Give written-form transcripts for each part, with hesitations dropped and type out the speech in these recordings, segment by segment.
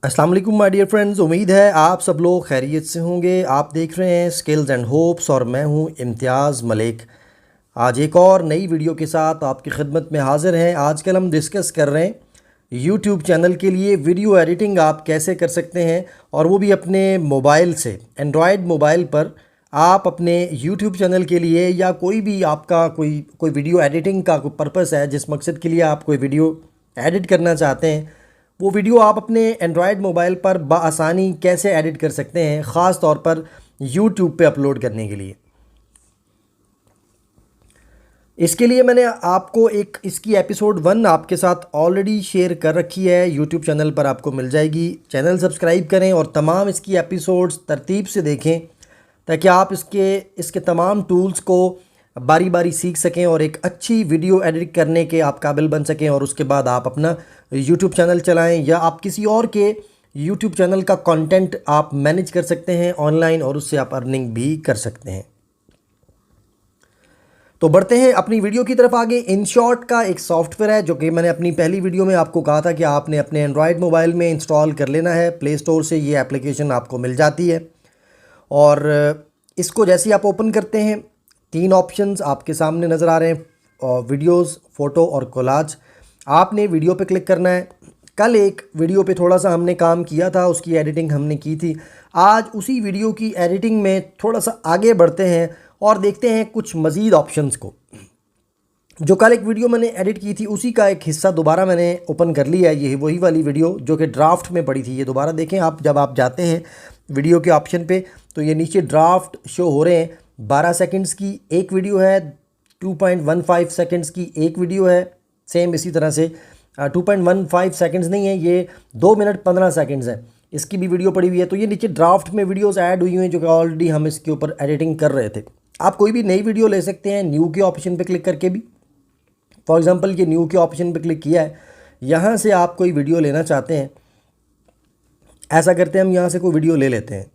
अस्सलाम वालेकुम my dear friends. उम्मीद है आप सब लोग खैरियत से होंगे। आप देख रहे हैं स्किल्स एंड होप्स और मैं हूं इम्तियाज़ मलिक। आज एक और नई वीडियो के साथ आपकी खिदमत में हाज़िर हैं। आजकल हम डिस्कस कर रहे हैं यूट्यूब चैनल के लिए वीडियो एडिटिंग आप कैसे कर सकते हैं, और वो भी अपने मोबाइल से, एंड्रॉयड मोबाइल पर। आप अपने यूट्यूब चैनल के लिए या कोई भी आपका कोई वीडियो एडिटिंग का कोई पर्पस है, जिस मकसद के लिए आप कोई वीडियो एडिट करना चाहते हैं, वो वीडियो आप अपने एंड्रॉयड मोबाइल पर बआसानी कैसे एडिट कर सकते हैं, ख़ास तौर पर यूट्यूब पे अपलोड करने के लिए। इसके लिए मैंने आपको इसकी एपिसोड 1 आपके साथ ऑलरेडी शेयर कर रखी है, यूट्यूब चैनल पर आपको मिल जाएगी। चैनल सब्सक्राइब करें और तमाम इसकी एपिसोड्स तरतीब से देखें, ताकि आप इसके तमाम टूल्स को बारी बारी सीख सकें और एक अच्छी वीडियो एडिट करने के आप काबिल बन सकें, और उसके बाद आप अपना यूट्यूब चैनल चलाएं या आप किसी और के यूट्यूब चैनल का कंटेंट आप मैनेज कर सकते हैं ऑनलाइन, और उससे आप अर्निंग भी कर सकते हैं। तो बढ़ते हैं अपनी वीडियो की तरफ आगे। इनशॉट का एक सॉफ्टवेयर है जो कि मैंने अपनी पहली वीडियो में आपको कहा था कि आपने अपने एंड्रॉयड मोबाइल में इंस्टॉल कर लेना है। प्ले स्टोर से ये एप्लीकेशन आपको मिल जाती है, और इसको जैसे ही आप ओपन करते हैं, 3 ऑप्शंस आपके सामने नज़र आ रहे हैं, वीडियोस, फ़ोटो और कोलाज। आपने वीडियो पे क्लिक करना है। कल एक वीडियो पे थोड़ा सा हमने काम किया था, उसकी एडिटिंग हमने की थी। आज उसी वीडियो की एडिटिंग में थोड़ा सा आगे बढ़ते हैं और देखते हैं कुछ मज़ीद ऑप्शंस को। जो कल एक वीडियो मैंने एडिट की थी, उसी का एक हिस्सा दोबारा मैंने ओपन कर लिया है। यही वही वाली वीडियो जो कि ड्राफ्ट में पड़ी थी, ये दोबारा देखें आप। जब आप जाते हैं वीडियो के ऑप्शन पे, तो ये नीचे ड्राफ्ट शो हो रहे हैं। 12 सेकंड्स की एक वीडियो है, 2.15 सेकंड्स की एक वीडियो है, सेम इसी तरह से 2.15 सेकंड्स नहीं है, ये 2 मिनट 15 सेकंड्स है, इसकी भी वीडियो पड़ी हुई है। तो ये नीचे ड्राफ्ट में वीडियोस ऐड हुई हुई हैं जो कि ऑलरेडी हम इसके ऊपर एडिटिंग कर रहे थे। आप कोई भी नई वीडियो ले सकते हैं न्यू के ऑप्शन पे क्लिक करके भी। फॉर एग्जांपल ये न्यू के ऑप्शन पे क्लिक किया है, यहाँ से आप कोई वीडियो लेना चाहते हैं। ऐसा करते हैं, हम यहाँ से कोई वीडियो ले लेते हैं।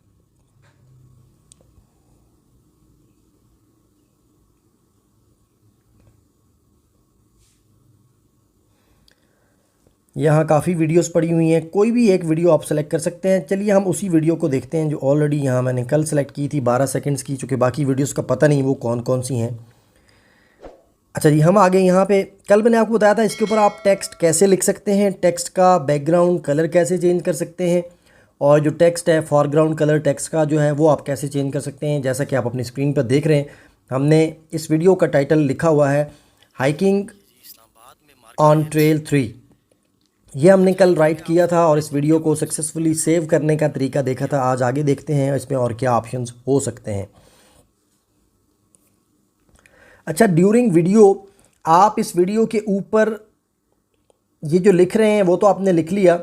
यहाँ काफ़ी वीडियोस पड़ी हुई हैं, कोई भी एक वीडियो आप सेलेक्ट कर सकते हैं। चलिए हम उसी वीडियो को देखते हैं जो ऑलरेडी यहाँ मैंने कल सेलेक्ट की थी, 12 सेकंड्स की, चूँकि बाकी वीडियोस का पता नहीं वो कौन कौन सी हैं। अच्छा जी, हम आगे यहाँ पे कल मैंने आपको बताया था इसके ऊपर आप टेक्स्ट कैसे लिख सकते हैं, टेक्स्ट का बैकग्राउंड कलर कैसे चेंज कर सकते हैं, और जो टेक्स्ट है फॉरग्राउंड कलर टेक्स्ट का जो है वो आप कैसे चेंज कर सकते हैं। जैसा कि आप अपनी स्क्रीन पर देख रहे हैं, हमने इस वीडियो का टाइटल लिखा हुआ है हाइकिंग ऑन ट्रेल 3। ये हमने कल राइट किया था और इस वीडियो को सक्सेसफुली सेव करने का तरीका देखा था। आज आगे देखते हैं इसमें और क्या ऑप्शंस हो सकते हैं। अच्छा, ड्यूरिंग वीडियो आप इस वीडियो के ऊपर ये जो लिख रहे हैं वो तो आपने लिख लिया।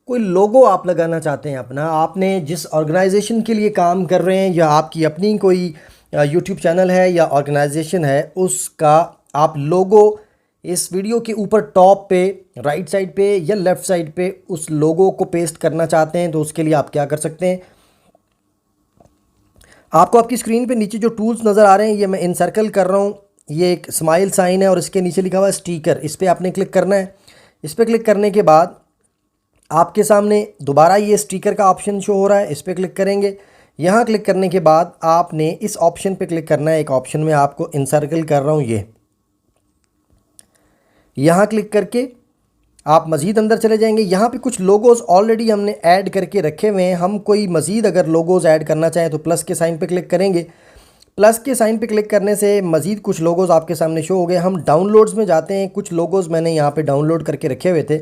कोई लोगो आप लगाना चाहते हैं अपना, आपने जिस ऑर्गेनाइजेशन के लिए काम कर रहे हैं या आपकी अपनी कोई यूट्यूब चैनल है या ऑर्गेनाइजेशन है, उसका आप लोगो इस वीडियो के ऊपर टॉप पे, राइट साइड पे या लेफ़्ट साइड पे उस लोगो को पेस्ट करना चाहते हैं, तो उसके लिए आप क्या कर सकते हैं। आपको आपकी स्क्रीन पे नीचे जो टूल्स नज़र आ रहे हैं, ये मैं इनसर्कल कर रहा हूँ। ये एक स्माइल साइन है और इसके नीचे लिखा हुआ है स्टिकर, इस पर आपने क्लिक करना है। इस पर क्लिक करने के बाद आपके सामने दोबारा ये स्टिकर का ऑप्शन शो हो रहा है, इस पर क्लिक करेंगे। यहाँ क्लिक करने के बाद आपने इस ऑप्शन पे क्लिक करना है। एक ऑप्शन में आपको इनसर्कल कर रहा हूँ, ये यहाँ क्लिक करके आप मज़ीद अंदर चले जाएंगे। यहाँ पे कुछ लोगोज़ ऑलरेडी हमने ऐड करके रखे हुए हैं। हम कोई मज़ीद अगर लोगोज़ ऐड करना चाहें तो प्लस के साइन पे क्लिक करेंगे। प्लस के साइन पे क्लिक करने से मज़ीद कुछ लोगोज़ आपके सामने शो हो गए। हम डाउनलोड्स में जाते हैं, कुछ लोगोज़ मैंने यहाँ पे डाउनलोड करके रखे हुए थे।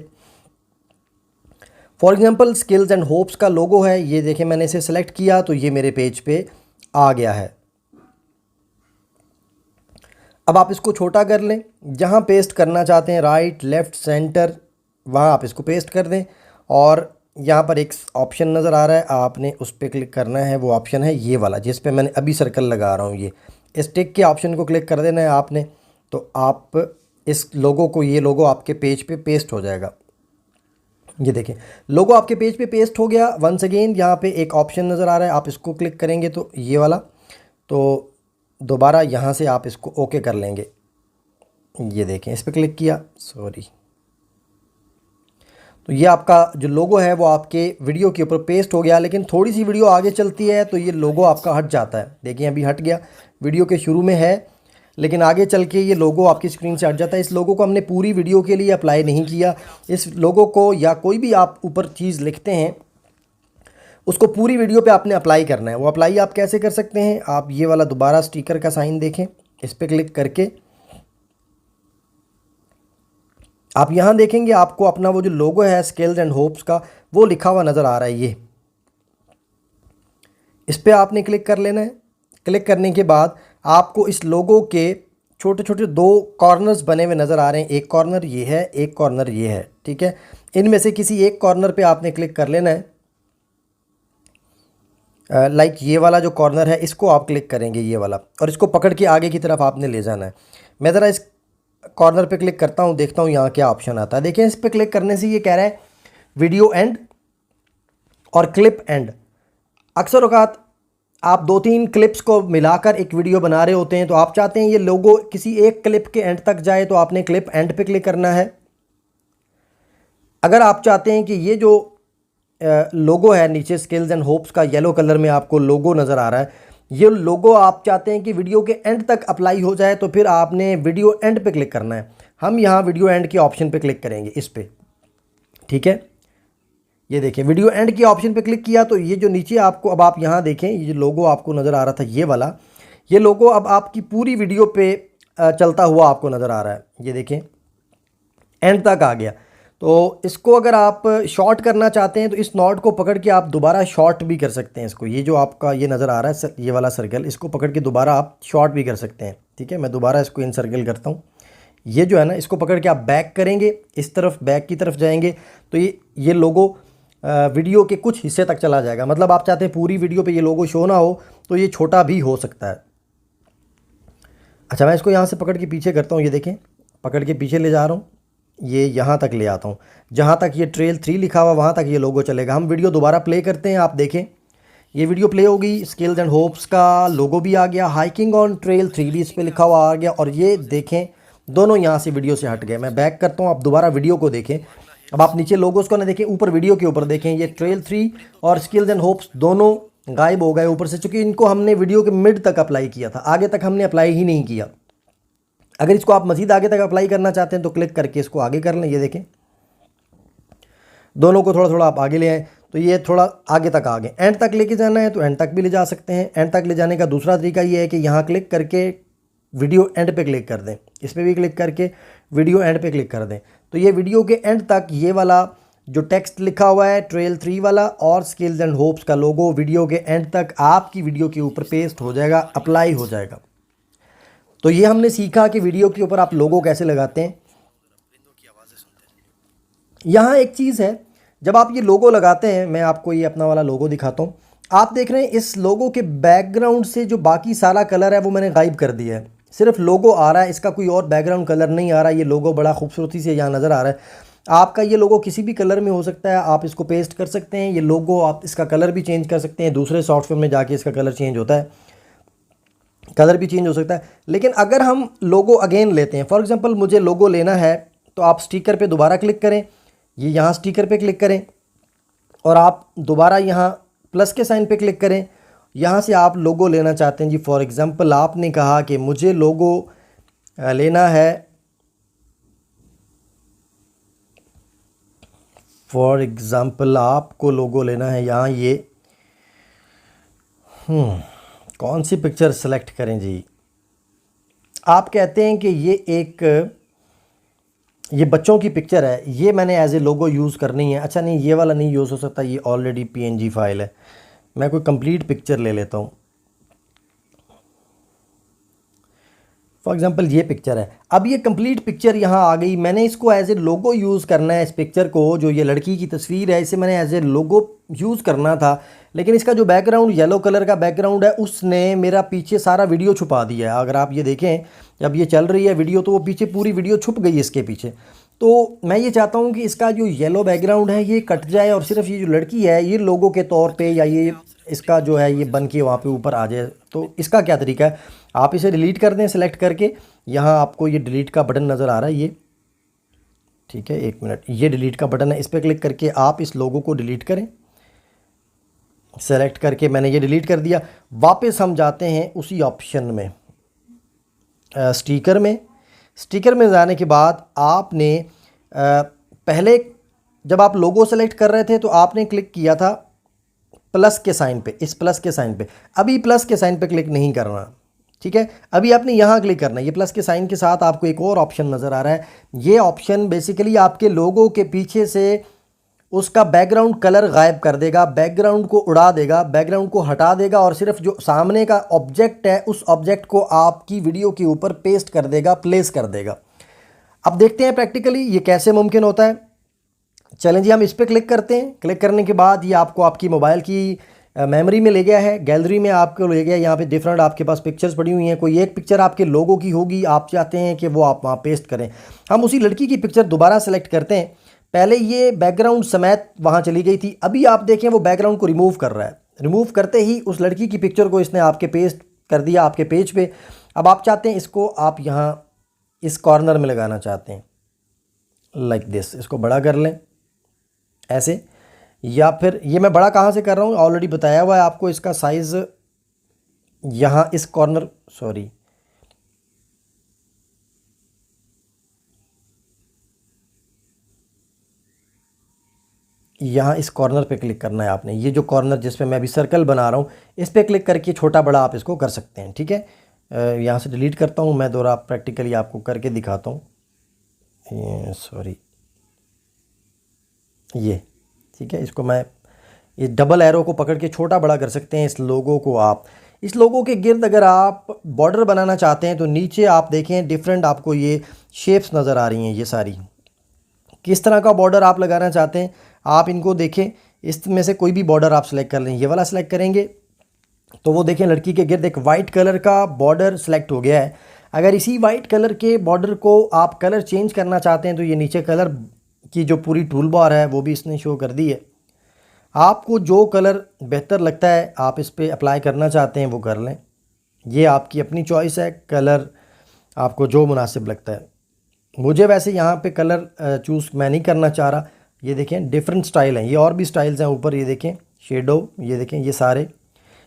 For example skills and hopes का लोगो है, ये देखें मैंने इसे सेलेक्ट किया तो ये मेरे पेज पे आ गया है। अब आप इसको छोटा कर लें, जहाँ पेस्ट करना चाहते हैं राइट लेफ़्ट सेंटर, वहाँ आप इसको पेस्ट कर दें। और यहाँ पर एक ऑप्शन नज़र आ रहा है, आपने उस पर क्लिक करना है। वो ऑप्शन है ये वाला जिस पे मैंने अभी सर्कल लगा रहा हूँ, ये इस टिक के ऑप्शन को क्लिक कर देना है आपने। तो आप इस लोगो को, ये लोगो आपके पेज पे पेस्ट हो जाएगा। ये देखें लोगो आपके पेज पे पेस्ट हो गया। वंस अगेन यहाँ पे एक ऑप्शन नज़र आ रहा है, आप इसको क्लिक करेंगे तो ये वाला, तो दोबारा यहाँ से आप इसको ओके कर लेंगे। ये देखें इस पर क्लिक किया, सॉरी, तो ये आपका जो लोगो है वो आपके वीडियो के ऊपर पेस्ट हो गया, लेकिन थोड़ी सी वीडियो आगे चलती है तो ये लोगो आपका हट जाता है। देखिए अभी हट गया, वीडियो के शुरू में है लेकिन आगे चल के ये लोगो आपकी स्क्रीन से हट जाता है। इस लोगो को हमने पूरी वीडियो के लिए अप्लाई नहीं किया। इस लोगो को या कोई भी आप ऊपर चीज़ लिखते हैं उसको पूरी वीडियो पे आपने अप्लाई करना है। वो अप्लाई आप कैसे कर सकते हैं, आप ये वाला दोबारा स्टिकर का साइन देखें, इस पर क्लिक करके आप यहाँ देखेंगे आपको अपना वो जो लोगो है स्किल्स एंड होप्स का वो लिखा हुआ नज़र आ रहा है। ये इस पर आपने क्लिक कर लेना है। क्लिक करने के बाद आपको इस लोगो के छोटे छोटे दो कॉर्नर्स बने हुए नज़र आ रहे हैं। एक कॉर्नर ये है, एक कॉर्नर ये है, ठीक है। इनमें से किसी एक कॉर्नर पे आपने क्लिक कर लेना है। लाइक ये वाला जो कॉर्नर है इसको आप क्लिक करेंगे, ये वाला, और इसको पकड़ के आगे की तरफ आपने ले जाना है। मैं ज़रा इस कॉर्नर पे क्लिक करता हूँ, देखता हूँ यहाँ क्या ऑप्शन आता है। देखिए इस पर क्लिक करने से ये कह रहा है वीडियो एंड और क्लिप एंड। अक्सर औकात आप 2-3 क्लिप्स को मिलाकर एक वीडियो बना रहे होते हैं, तो आप चाहते हैं ये लोगो किसी एक क्लिप के एंड तक जाए तो आपने क्लिप एंड पे क्लिक करना है। अगर आप चाहते हैं कि ये जो लोगो है नीचे स्किल्स एंड होप्स का येलो कलर में आपको लोगो नज़र आ रहा है, ये लोगो आप चाहते हैं कि वीडियो के एंड तक अप्लाई हो जाए तो फिर आपने वीडियो एंड पे क्लिक करना है। हम यहाँ वीडियो एंड के ऑप्शन पे क्लिक करेंगे, इस पे, ठीक है। ये देखिए वीडियो एंड के ऑप्शन पे क्लिक किया तो ये जो नीचे आपको, अब आप यहाँ देखें ये जो लोगो आपको नज़र आ रहा था ये वाला, ये लोगो अब आपकी पूरी वीडियो पे चलता हुआ आपको नज़र आ रहा है। ये देखें एंड तक आ गया। तो इसको अगर आप शॉर्ट करना चाहते हैं तो इस नॉट को पकड़ के आप दोबारा शॉर्ट भी कर सकते हैं इसको। ये जो आपका ये नज़र आ रहा है ये वाला सर्कल, इसको पकड़ के दोबारा आप शॉर्ट भी कर सकते हैं, ठीक है। मैं दोबारा इसको इन सर्कल करता हूँ। ये जो है ना, इसको पकड़ के आप बैक करेंगे, इस तरफ बैक की तरफ जाएंगे तो ये लोगो वीडियो के कुछ हिस्से तक चला जाएगा। मतलब आप चाहते हैं पूरी वीडियो पे ये लोगो शो ना हो तो ये छोटा भी हो सकता है। अच्छा मैं इसको यहाँ से पकड़ के पीछे करता हूँ, ये देखें पकड़ के पीछे ले जा रहा हूँ, ये यहाँ तक ले आता हूँ जहाँ तक ये ट्रेल 3 लिखा हुआ वहाँ तक ये लोगो चलेगा। हम वीडियो दोबारा प्ले करते हैं, आप देखें ये वीडियो प्ले होगी, स्किल्स एंड होप्स का लोगो भी आ गया, हाइकिंग ऑन ट्रेल 3 भी इस पर लिखा हुआ आ गया, और ये देखें दोनों यहाँ से वीडियो से हट गए। मैं बैक करता हूँ, आप दोबारा वीडियो को देखें। अब आप नीचे लोगोस को ना देखें, ऊपर वीडियो के ऊपर देखें, ये ट्रेल 3 और स्किल्स एंड होप्स दोनों गायब हो गए ऊपर से, चूँकि इनको हमने वीडियो के मिड तक अप्लाई किया था, आगे तक हमने अप्लाई ही नहीं किया। अगर इसको आप मज़ीद आगे तक अप्लाई करना चाहते हैं तो क्लिक करके इसको आगे कर लें। ये देखें दोनों को थोड़ा थोड़ा आप आगे ले आएँ तो ये थोड़ा आगे तक आ गए। एंड तक लेके जाना है तो एंड तक भी ले जा सकते हैं। एंड तक ले जाने का दूसरा तरीका ये है कि यहाँ क्लिक करके वीडियो एंड पे क्लिक कर दें, इस पर भी क्लिक करके वीडियो एंड पे क्लिक कर दें तो ये वीडियो के एंड तक ये वाला जो टेक्स्ट लिखा हुआ है ट्रेल 3 वाला और स्किल्स एंड होप्स का लोगो वीडियो के एंड तक आपकी वीडियो के ऊपर पेस्ट हो जाएगा, अप्लाई हो जाएगा। तो ये हमने सीखा कि वीडियो के ऊपर आप लोगो कैसे लगाते हैं। यहाँ एक चीज़ है, जब आप ये लोगो लगाते हैं, मैं आपको ये अपना वाला लोगो दिखाता हूँ। आप देख रहे हैं इस लोगो के बैकग्राउंड से जो बाकी सारा कलर है वो मैंने गायब कर दिया है, सिर्फ लोगो आ रहा है, इसका कोई और बैकग्राउंड कलर नहीं आ रहा है। ये लोगो बड़ा खूबसूरती से यहाँ नज़र आ रहा है। आपका ये लोगो किसी भी कलर में हो सकता है, आप इसको पेस्ट कर सकते हैं। ये लोगो आप इसका कलर भी चेंज कर सकते हैं, दूसरे सॉफ्टवेयर में जाके इसका कलर चेंज होता है, कलर भी चेंज हो सकता है। लेकिन अगर हम लोगो अगेन लेते हैं, फॉर एग्जांपल मुझे लोगो लेना है तो आप स्टिकर पे दोबारा क्लिक करें, ये यहाँ स्टिकर पे क्लिक करें और आप दोबारा यहाँ प्लस के साइन पे क्लिक करें। यहाँ से आप लोगो लेना चाहते हैं जी, फॉर एग्जांपल आपने कहा कि मुझे लोगो लेना है, फॉर एग्ज़ाम्पल आपको लोगो लेना है यहाँ ये कौन सी पिक्चर सेलेक्ट करें जी। आप कहते हैं कि ये बच्चों की पिक्चर है, ये मैंने एज ए लोगो यूज़ करनी है। अच्छा नहीं, ये वाला नहीं यूज़ हो सकता, ये ऑलरेडी PNG फाइल है। मैं कोई कंप्लीट पिक्चर ले लेता हूँ, फॉर एग्जांपल ये पिक्चर है। अब ये कंप्लीट पिक्चर यहाँ आ गई, मैंने इसको एज ए लोगो यूज़ करना है। इस पिक्चर को, जो ये लड़की की तस्वीर है, इसे मैंने एज ए लोगो यूज़ करना था, लेकिन इसका जो बैकग्राउंड येलो कलर का बैकग्राउंड है उसने मेरा पीछे सारा वीडियो छुपा दिया है। अगर आप ये देखें, जब ये चल रही है वीडियो तो वो पीछे पूरी वीडियो छुप गई इसके पीछे। तो मैं ये चाहता हूँ कि इसका जो येलो बैकग्राउंड है ये कट जाए और सिर्फ ये जो लड़की है ये लोगो के तौर पे, या ये इसका जो है ये बन के वहाँ पे ऊपर आ जाए। तो इसका क्या तरीका है, आप इसे डिलीट कर दें सेलेक्ट करके, यहाँ आपको ये डिलीट का बटन नज़र आ रहा है ये, ठीक है, 1 मिनट। ये डिलीट का बटन है, इस पर क्लिक करके आप इस लोगो को डिलीट करें। सेलेक्ट करके मैंने ये डिलीट कर दिया। वापस हम जाते हैं उसी ऑप्शन में, स्टिकर में। स्टिकर में जाने के बाद आपने पहले जब आप लोगो सेलेक्ट कर रहे थे तो आपने क्लिक किया था प्लस के साइन पे, इस प्लस के साइन पे। अभी प्लस के साइन पे क्लिक नहीं करना, ठीक है। अभी आपने यहाँ क्लिक करना है। ये प्लस के साइन के साथ आपको एक और ऑप्शन नज़र आ रहा है। ये ऑप्शन बेसिकली आपके लोगो के पीछे से उसका बैकग्राउंड कलर गायब कर देगा, बैकग्राउंड को उड़ा देगा, बैकग्राउंड को हटा देगा और सिर्फ जो सामने का ऑब्जेक्ट है उस ऑब्जेक्ट को आपकी वीडियो के ऊपर पेस्ट कर देगा, प्लेस कर देगा। अब देखते हैं प्रैक्टिकली ये कैसे मुमकिन होता है। चलें जी, हम इस पर क्लिक करते हैं। क्लिक करने के बाद ये आपको आपकी मोबाइल की मेमोरी में ले गया है, गैलरी में आपको ले गया। यहाँ पे डिफरेंट आपके पास पिक्चर्स पड़ी हुई हैं। कोई एक पिक्चर आपके लोगों की होगी, आप चाहते हैं कि वो आप वहाँ पेस्ट करें। हम उसी लड़की की पिक्चर दोबारा सेलेक्ट करते हैं। पहले ये बैकग्राउंड समेत वहाँ चली गई थी, अभी आप देखें वो बैकग्राउंड को रिमूव कर रहा है। रिमूव करते ही उस लड़की की पिक्चर को इसने आपके पेस्ट कर दिया आपके पेज पे। अब आप चाहते हैं इसको आप यहाँ इस कॉर्नर में लगाना चाहते हैं, लाइक दिस। इसको बड़ा कर लें ऐसे, या फिर ये मैं बड़ा कहाँ से कर रहा हूँ ऑलरेडी बताया हुआ है आपको। इसका साइज़ यहाँ इस कॉर्नर, सॉरी, यहाँ इस कॉर्नर पे क्लिक करना है आपने। ये जो कॉर्नर जिस पे मैं अभी सर्कल बना रहा हूँ इस पे क्लिक करके छोटा बड़ा आप इसको कर सकते हैं, ठीक है। यहाँ से डिलीट करता हूँ मैं, दोबारा प्रैक्टिकली आपको करके दिखाता हूँ। सॉरी, ये ठीक है। इसको मैं इस डबल एरो को पकड़ के छोटा बड़ा कर सकते हैं। इस लोगो को आप, इस लोगो के गिर्द अगर आप बॉर्डर बनाना चाहते हैं तो नीचे आप देखें डिफरेंट आपको ये शेप्स नज़र आ रही हैं। ये सारी किस तरह का बॉर्डर आप लगाना चाहते हैं आप इनको देखें। इसमें से कोई भी बॉर्डर आप सेलेक्ट कर लें। ये वाला सेलेक्ट करेंगे तो वो देखें लड़की के गिर्द एक वाइट कलर का बॉर्डर सेलेक्ट हो गया है। अगर इसी वाइट कलर के बॉर्डर को आप कलर चेंज करना चाहते हैं तो ये नीचे कलर की जो पूरी टूल बार है वो भी इसने शो कर दी है। आपको जो कलर बेहतर लगता है आप इस पर अप्लाई करना चाहते हैं वो कर लें। ये आपकी अपनी चॉइस है, कलर आपको जो मुनासिब लगता है। मुझे वैसे यहाँ पे कलर चूज़ मैं नहीं करना चाह रहा। ये देखें डिफरेंट स्टाइल हैं, ये और भी स्टाइल्स हैं ऊपर। ये देखें शेडो, ये देखें ये सारे,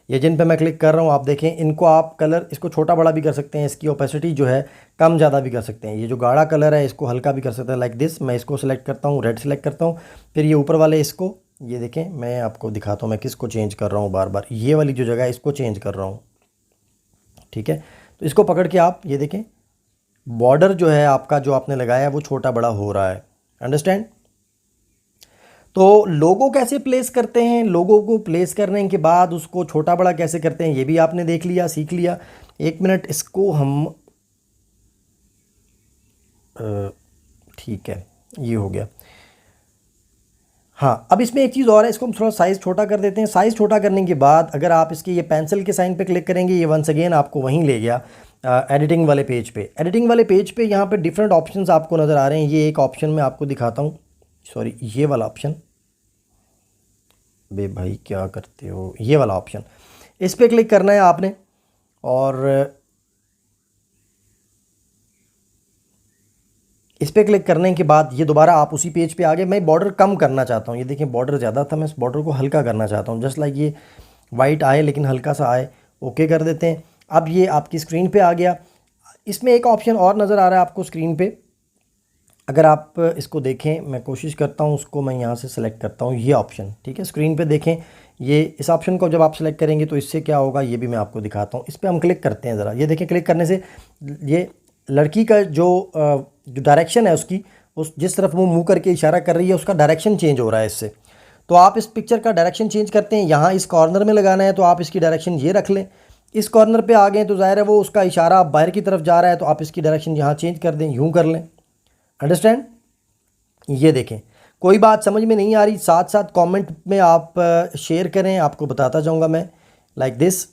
ये जिन पे मैं क्लिक कर रहा हूँ आप देखें इनको आप कलर, इसको छोटा बड़ा भी कर सकते हैं। इसकी ओपेसिटी जो है कम ज़्यादा भी कर सकते हैं। ये जो गाढ़ा कलर है इसको हल्का भी कर सकते हैं, लाइक दिस। मैं इसको सिलेक्ट करता हूँ, रेड सेलेक्ट करता हूँ। फिर ये ऊपर वाले इसको, ये देखें मैं आपको दिखाता हूँ मैं किसको चेंज कर रहा हूँ बार बार। ये वाली जो जगह है इसको चेंज कर रहा हूँ, ठीक है। तो इसको पकड़ के आप ये देखें बॉर्डर जो है आपका जो आपने लगाया है वो छोटा बड़ा हो रहा है। अंडरस्टैंड। तो लोगो कैसे प्लेस करते हैं, लोगो को प्लेस करने के बाद उसको छोटा बड़ा कैसे करते हैं ये भी आपने देख लिया, सीख लिया। 1 मिनट, इसको हम ठीक है, ये हो गया। हाँ, अब इसमें एक चीज़ और है, इसको हम थोड़ा साइज़ छोटा कर देते हैं। साइज़ छोटा करने के बाद अगर आप इसके ये पेंसिल के साइन पे क्लिक करेंगे ये वंस अगेन आपको वहीं ले गया एडिटिंग वाले पेज पे। एडिटिंग वाले पेज पे यहाँ पे डिफरेंट ऑप्शंस आपको नज़र आ रहे हैं। ये एक ऑप्शन मैं आपको दिखाता हूँ, सॉरी ये वाला ऑप्शन, बे भाई क्या करते हो, ये वाला ऑप्शन, इस पर क्लिक करना है आपने। और इस पर क्लिक करने के बाद ये दोबारा आप उसी पेज पे आ गए। मैं बॉर्डर कम करना चाहता हूँ, ये देखें बॉर्डर ज़्यादा था, मैं इस बॉर्डर को हल्का करना चाहता हूँ। जस्ट लाइक ये वाइट आए लेकिन हल्का सा आए, ओके कर देते हैं। अब ये आपकी स्क्रीन पे आ गया। इसमें एक ऑप्शन और नज़र आ रहा है आपको स्क्रीन पे, अगर आप इसको देखें, मैं कोशिश करता हूँ उसको मैं यहाँ से सेलेक्ट करता हूँ ये ऑप्शन, ठीक है। स्क्रीन पे देखें ये, इस ऑप्शन को जब आप सेलेक्ट करेंगे तो इससे क्या होगा ये भी मैं आपको दिखाता हूँ। इस पर हम क्लिक करते हैं ज़रा, ये देखें क्लिक करने से ये लड़की का जो डायरेक्शन है उसकी, उस जिस तरफ वो मुँह करके इशारा कर रही है उसका डायरेक्शन चेंज हो रहा है इससे। तो आप इस पिक्चर का डायरेक्शन चेंज करते हैं, यहाँ इस कॉर्नर में लगाना है तो आप इसकी डायरेक्शन ये रख लें। इस कॉर्नर पे आ गए तो ज़ाहिर है वो उसका इशारा बाहर की तरफ जा रहा है तो आप इसकी डायरेक्शन यहाँ चेंज कर दें, यूँ कर लें। अंडरस्टैंड। ये देखें कोई बात समझ में नहीं आ रही साथ साथ कमेंट में आप शेयर करें, आपको बताता जाऊंगा मैं, लाइक दिस,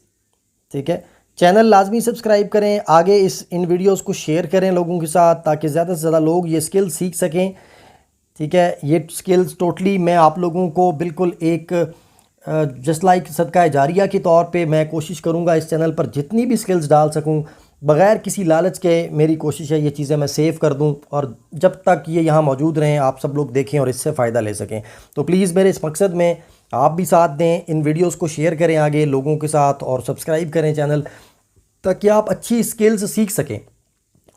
ठीक है। चैनल लाजमी सब्सक्राइब करें, आगे इन वीडियोस को शेयर करें लोगों के साथ ताकि ज़्यादा से ज़्यादा लोग ये स्किल सीख सकें, ठीक है। ये स्किल्स टोटली मैं आप लोगों को बिल्कुल एक जस्ट लाइक सदका जारिया के तौर पे मैं कोशिश करूँगा इस चैनल पर जितनी भी स्किल्स डाल सकूँ बग़ैर किसी लालच के मेरी कोशिश है ये चीज़ें मैं सेव कर दूं और जब तक ये यहाँ मौजूद रहें आप सब लोग देखें और इससे फ़ायदा ले सकें। तो प्लीज़ मेरे इस मकसद में आप भी साथ दें, इन वीडियोस को शेयर करें आगे लोगों के साथ और सब्सक्राइब करें चैनल, ताकि आप अच्छी स्किल्स सीख सकें।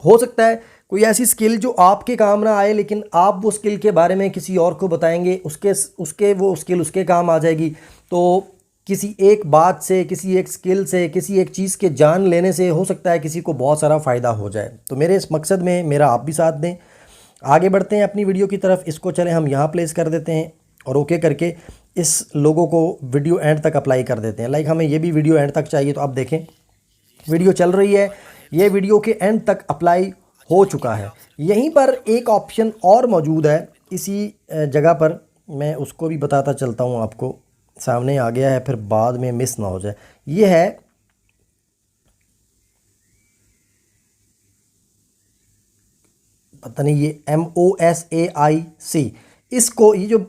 हो सकता है कोई ऐसी स्किल जो आपके काम ना आए, लेकिन आप वो स्किल के बारे में किसी और को बताएंगे, उसके वो स्किल उसके काम आ जाएगी। तो किसी एक बात से, किसी एक स्किल से, किसी एक चीज़ के जान लेने से हो सकता है किसी को बहुत सारा फ़ायदा हो जाए। तो मेरे इस मकसद में मेरा आप भी साथ दें। आगे बढ़ते हैं अपनी वीडियो की तरफ। इसको चलें हम यहाँ प्लेस कर देते हैं और ओके करके इस लोगों को वीडियो एंड तक अप्लाई कर देते हैं। लाइक हमें ये भी वीडियो एंड तक चाहिए, तो आप देखें वीडियो चल रही है, ये वीडियो के एंड तक अप्लाई हो चुका है। यहीं पर एक ऑप्शन और मौजूद है इसी जगह पर, मैं उसको भी बताता चलता हूँ आपको, सामने आ गया है फिर बाद में मिस ना हो जाए। ये है पता नहीं, ये MOSAIC। इसको ये जो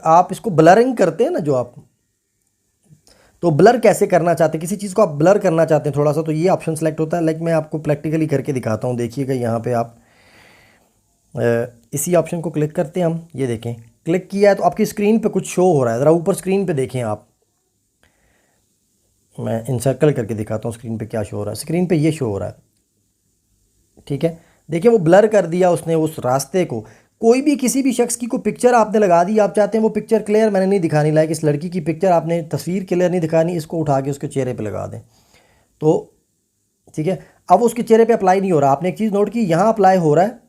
आप इसको ब्लरिंग करते हैं ना, जो आप तो ब्लर कैसे करना चाहते हैं, किसी चीज़ को आप ब्लर करना चाहते हैं थोड़ा सा, तो ये ऑप्शन सेलेक्ट होता है। लाइक मैं आपको प्रैक्टिकली करके दिखाता हूँ। देखिएगा यहाँ पे आप इसी ऑप्शन को क्लिक करते हैं हम, ये देखें क्लिक किया है तो आपकी स्क्रीन पे कुछ शो हो रहा है। ज़रा ऊपर स्क्रीन पे देखें आप, मैं इनसर्कल करके दिखाता हूँ स्क्रीन पे क्या शो हो रहा है। स्क्रीन पे ये शो हो रहा है, ठीक है। देखिए वो ब्लर कर दिया उसने उस रास्ते को। कोई भी किसी भी शख्स की कोई पिक्चर आपने लगा दी, आप चाहते हैं वो पिक्चर क्लियर मैंने नहीं दिखानी, लाइक इस लड़की की पिक्चर आपने तस्वीर क्लियर नहीं दिखानी, इसको उठा के उसके चेहरे पे लगा दें तो ठीक है। अब उसके चेहरे पे अप्लाई नहीं हो रहा। आपने एक चीज़ नोट की, यहाँ अप्लाई हो रहा है,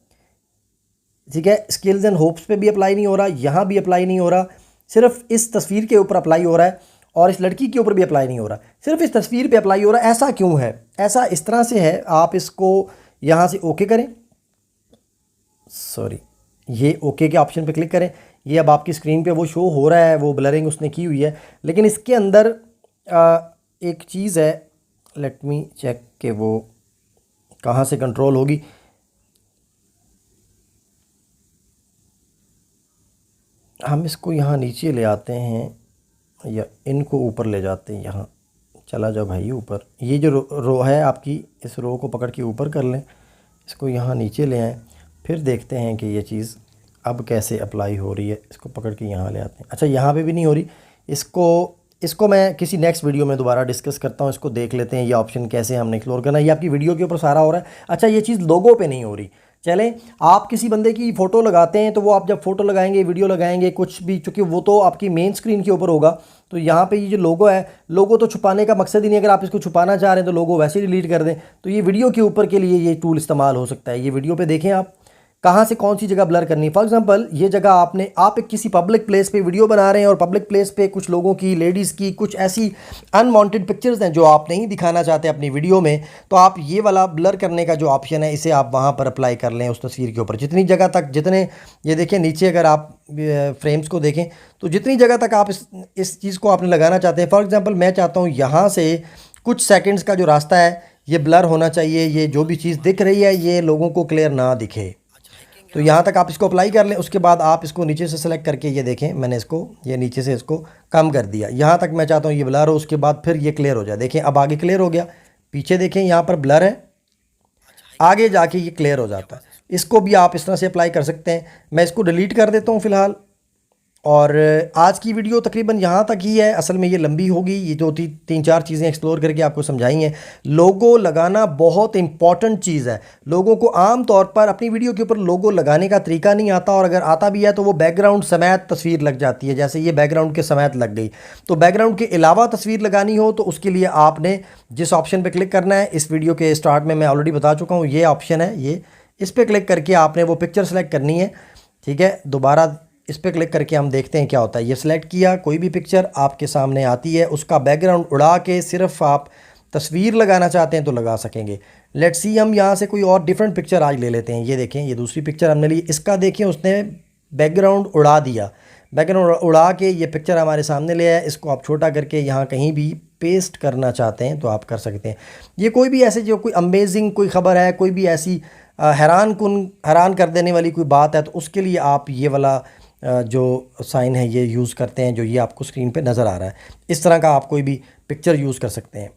ठीक है। स्किल्स एंड होप्स पे भी अप्लाई नहीं हो रहा, यहाँ भी अप्लाई नहीं हो रहा, सिर्फ इस तस्वीर के ऊपर अप्लाई हो रहा है और इस लड़की के ऊपर भी अप्लाई नहीं हो रहा, सिर्फ इस तस्वीर पे अप्लाई हो रहा है। ऐसा क्यों है? ऐसा इस तरह से है, आप इसको यहाँ से ओके करें, सॉरी ये ओके के ऑप्शन पे क्लिक करें। ये अब आपकी स्क्रीन पे वो शो हो रहा है, वो ब्लरिंग उसने की हुई है। लेकिन इसके अंदर एक चीज़ है, लेट मी चेक कि वो कहाँ से कंट्रोल होगी। हम इसको यहाँ नीचे ले आते हैं या इनको ऊपर ले जाते हैं। यहाँ चला जाओ भाई ऊपर, ये जो रो है आपकी, इस रो को पकड़ के ऊपर कर लें, इसको यहाँ नीचे ले आएँ, फिर देखते हैं कि ये चीज़ अब कैसे अप्लाई हो रही है। इसको पकड़ के यहाँ ले आते हैं। अच्छा यहाँ पे भी नहीं हो रही, इसको मैं किसी नेक्स्ट वीडियो में दोबारा डिस्कस करता हूँ। इसको देख लेते हैं ये ऑप्शन कैसे हमने एक्सप्लोर करना है। ये आपकी वीडियो के ऊपर सारा हो रहा है। अच्छा ये चीज़ लोगों पे नहीं हो रही। चलें, आप किसी बंदे की फ़ोटो लगाते हैं तो वो आप जब फ़ोटो लगाएंगे, वीडियो लगाएंगे, कुछ भी, चूँकि वो तो आपकी मेन स्क्रीन के ऊपर होगा, तो यहाँ पे ये जो लोगो है, लोगो तो छुपाने का मकसद ही नहीं। अगर आप इसको छुपाना चाह रहे हैं तो लोगो वैसे ही डिलीट कर दें। तो ये वीडियो के ऊपर के लिए ये टूल इस्तेमाल हो सकता है। ये वीडियो पे देखें आप कहाँ से कौन सी जगह ब्लर करनी है। फॉर एग्जांपल ये जगह आप एक किसी पब्लिक प्लेस पे वीडियो बना रहे हैं और पब्लिक प्लेस पे कुछ लोगों की, लेडीज़ की कुछ ऐसी अनवांटेड पिक्चर्स हैं जो आप नहीं दिखाना चाहते अपनी वीडियो में, तो आप ये वाला ब्लर करने का जो ऑप्शन है इसे आप वहाँ पर अप्लाई कर लें उस तस्वीर के ऊपर। जितनी जगह तक, जितने, ये देखें नीचे अगर आप फ्रेम्स को देखें तो जितनी जगह तक आप इस चीज़ को आपने लगाना चाहते हैं। फॉर एग्ज़ाम्पल मैं चाहता हूँ यहाँ से कुछ सेकेंड्स का जो रास्ता है ये ब्लर होना चाहिए, ये जो भी चीज़ दिख रही है ये लोगों को क्लियर ना दिखे, तो यहाँ तक आप इसको अप्लाई कर लें। उसके बाद आप इसको नीचे से सेलेक्ट करके, ये देखें मैंने इसको ये नीचे से इसको कम कर दिया। यहाँ तक मैं चाहता हूँ ये ब्लर हो, उसके बाद फिर ये क्लियर हो जाए। देखें अब आगे क्लियर हो गया, पीछे देखें यहाँ पर ब्लर है, आगे जाके ये क्लियर हो जाता है। इसको भी आप इस तरह से अप्लाई कर सकते हैं। मैं इसको डिलीट कर देता हूँ फ़िलहाल। और आज की वीडियो तकरीबन यहाँ तक ही है। असल में ये लंबी होगी, ये जो तीन चार चीज़ें एक्सप्लोर करके आपको समझाई हैं। लोगो लगाना बहुत इंपॉर्टेंट चीज़ है। लोगों को आम तौर पर अपनी वीडियो के ऊपर लोगो लगाने का तरीका नहीं आता, और अगर आता भी है तो वो बैकग्राउंड समेत तस्वीर लग जाती है। जैसे ये बैकग्राउंड के समेत लग गई, तो बैकग्राउंड के अलावा तस्वीर लगानी हो तो उसके लिए आपने जिस ऑप्शन पर क्लिक करना है, इस वीडियो के स्टार्ट में मैं ऑलरेडी बता चुका हूँ, ये ऑप्शन है, ये इस पर क्लिक करके आपने वो पिक्चर सेलेक्ट करनी है। ठीक है, दोबारा इस पर क्लिक करके हम देखते हैं क्या होता है। ये सिलेक्ट किया, कोई भी पिक्चर आपके सामने आती है, उसका बैकग्राउंड उड़ा के सिर्फ आप तस्वीर लगाना चाहते हैं तो लगा सकेंगे। लेट्स सी, हम यहाँ से कोई और डिफरेंट पिक्चर आज ले लेते हैं। ये देखें, ये दूसरी पिक्चर हमने ली, इसका देखें उसने बैकग्राउंड उड़ा दिया। बैकग्राउंड उड़ा के ये पिक्चर हमारे सामने ले आया। इसको आप छोटा करके यहाँ कहीं भी पेस्ट करना चाहते हैं तो आप कर सकते हैं। ये कोई भी ऐसे जो कोई अमेजिंग कोई ख़बर है, कोई भी ऐसी हैरान कर देने वाली कोई बात है, तो उसके लिए आप ये वाला जो साइन है ये यूज़ करते हैं, जो ये आपको स्क्रीन पे नज़र आ रहा है। इस तरह का आप कोई भी पिक्चर यूज़ कर सकते हैं।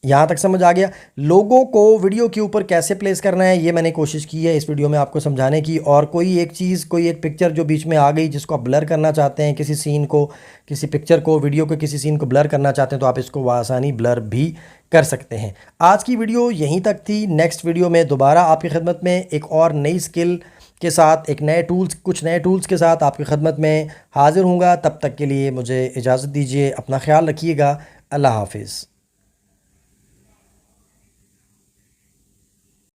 यहाँ तक समझ आ गया। लोगों को वीडियो के ऊपर कैसे प्लेस करना है ये मैंने कोशिश की है इस वीडियो में आपको समझाने की। और कोई एक चीज़, कोई एक पिक्चर जो बीच में आ गई जिसको आप ब्लर करना चाहते हैं, किसी सीन को, किसी पिक्चर को, वीडियो के किसी सीन को ब्लर करना चाहते हैं, तो आप इसको आसानी ब्लर भी कर सकते हैं। आज की वीडियो यहीं तक थी। नेक्स्ट वीडियो में दोबारा आपकी खिदमत में एक और नई स्किल के साथ, एक नए टूल्स, कुछ नए टूल्स के साथ आपकी खिदमत में हाज़िर हूँगा। तब तक के लिए मुझे इजाज़त दीजिए। अपना ख्याल रखिएगा। अल्लाह हाफिज़।